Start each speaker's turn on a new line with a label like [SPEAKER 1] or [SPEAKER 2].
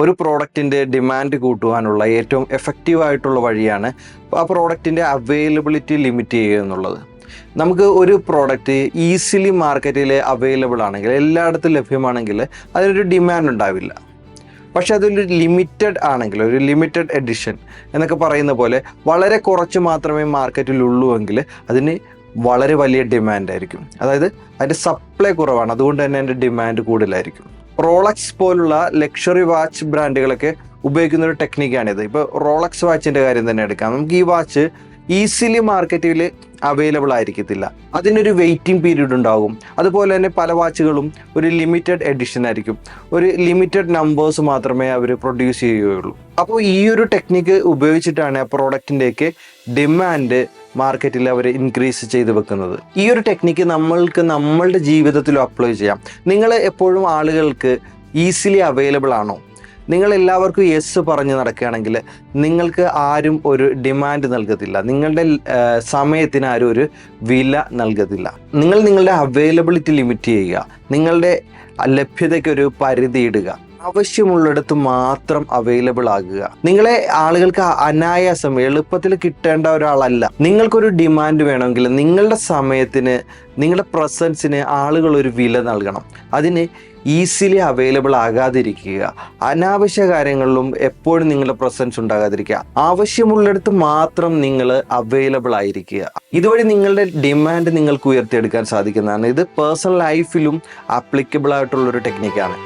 [SPEAKER 1] ഒരു പ്രോഡക്റ്റിൻ്റെ ഡിമാൻഡ് കൂട്ടുവാനുള്ള ഏറ്റവും എഫക്റ്റീവായിട്ടുള്ള വഴിയാണ് ആ പ്രോഡക്റ്റിൻ്റെ അവൈലബിലിറ്റി ലിമിറ്റ് ചെയ്യുക എന്നുള്ളത്. നമുക്ക് ഒരു പ്രോഡക്റ്റ് ഈസിലി മാർക്കറ്റിൽ അവൈലബിൾ ആണെങ്കിൽ, എല്ലായിടത്തും ലഭ്യമാണെങ്കിൽ അതിനൊരു ഡിമാൻഡ് ഉണ്ടാവില്ല. പക്ഷേ അതൊരു ലിമിറ്റഡ് ആണെങ്കിൽ, ഒരു ലിമിറ്റഡ് എഡിഷൻ എന്നൊക്കെ പറയുന്ന പോലെ വളരെ കുറച്ച് മാത്രമേ മാർക്കറ്റിലുള്ളൂ എങ്കിൽ അതിന് വളരെ വലിയ ഡിമാൻഡായിരിക്കും. അതായത് അതിൻ്റെ സപ്ലൈ കുറവാണ്, അതുകൊണ്ട് തന്നെ അതിൻ്റെ ഡിമാൻഡ് കൂടുതലായിരിക്കും. റോളക്സ് പോലുള്ള ലക്ഷറി വാച്ച് ബ്രാൻഡുകളൊക്കെ ഉപയോഗിക്കുന്ന ഒരു ടെക്നിക്കാണിത്. ഇപ്പോൾ റോളക്സ് വാച്ചിൻ്റെ കാര്യം തന്നെ എടുക്കാം. നമുക്ക് ഈ വാച്ച് ഈസിലി മാർക്കറ്റിൽ അവൈലബിൾ ആയിരിക്കത്തില്ല, അതിനൊരു വെയിറ്റിംഗ് പീരീഡ് ഉണ്ടാകും. അതുപോലെ തന്നെ പല വാച്ചുകളും ഒരു ലിമിറ്റഡ് എഡിഷൻ ആയിരിക്കും, ഒരു ലിമിറ്റഡ് നമ്പേഴ്സ് മാത്രമേ അവർ പ്രൊഡ്യൂസ് ചെയ്യുകയുള്ളൂ. അപ്പോൾ ഈ ഒരു ടെക്നിക്ക് ഉപയോഗിച്ചിട്ടാണ് ആ പ്രോഡക്റ്റിൻ്റെയൊക്കെ ഡിമാൻഡ് മാർക്കറ്റിൽ അവർ ഇൻക്രീസ് ചെയ്ത് വെക്കുന്നത്. ഈ ഒരു ടെക്നിക്ക് നമ്മളുടെ ജീവിതത്തിലും അപ്ലൈ ചെയ്യാം. നിങ്ങൾ എപ്പോഴും ആളുകൾക്ക് ഈസിലി അവൈലബിൾ ആണോ? നിങ്ങൾ എല്ലാവർക്കും യെസ് പറഞ്ഞ് നടക്കുകയാണെങ്കിൽ നിങ്ങൾക്ക് ആരും ഒരു ഡിമാൻഡ് നൽകത്തില്ല, നിങ്ങളുടെ സമയത്തിന് ആരും ഒരു വില നൽകത്തില്ല. നിങ്ങളുടെ അവൈലബിലിറ്റി ലിമിറ്റ് ചെയ്യുക, നിങ്ങളുടെ ലഭ്യതയ്ക്കൊരു പരിധി ഇടുക, ആവശ്യമുള്ളിടത്ത് മാത്രം അവൈലബിൾ ആകുക. നിങ്ങളെ ആളുകൾക്ക് അനായാസം എളുപ്പത്തിൽ കിട്ടേണ്ട ഒരാളല്ല. നിങ്ങൾക്കൊരു ഡിമാൻഡ് വേണമെങ്കിൽ നിങ്ങളുടെ സമയത്തിന്, നിങ്ങളുടെ പ്രസൻസിന് ആളുകൾ ഒരു വില നൽകണം. അതിന് ഈസിലി അവൈലബിൾ ആകാതിരിക്കുക, അനാവശ്യ കാര്യങ്ങളിലും എപ്പോഴും നിങ്ങളുടെ പ്രസൻസ് ഉണ്ടാകാതിരിക്കുക, ആവശ്യമുള്ളിടത്ത് മാത്രം നിങ്ങൾ അവൈലബിൾ ആയിരിക്കുക. ഇതുവഴി നിങ്ങളുടെ ഡിമാൻഡ് നിങ്ങൾക്ക് ഉയർത്തിയെടുക്കാൻ സാധിക്കുന്നതാണ്. ഇത് പേഴ്സണൽ ലൈഫിലും ആപ്ലിക്കബിൾ ആയിട്ടുള്ളൊരു ടെക്നിക്കാണ്.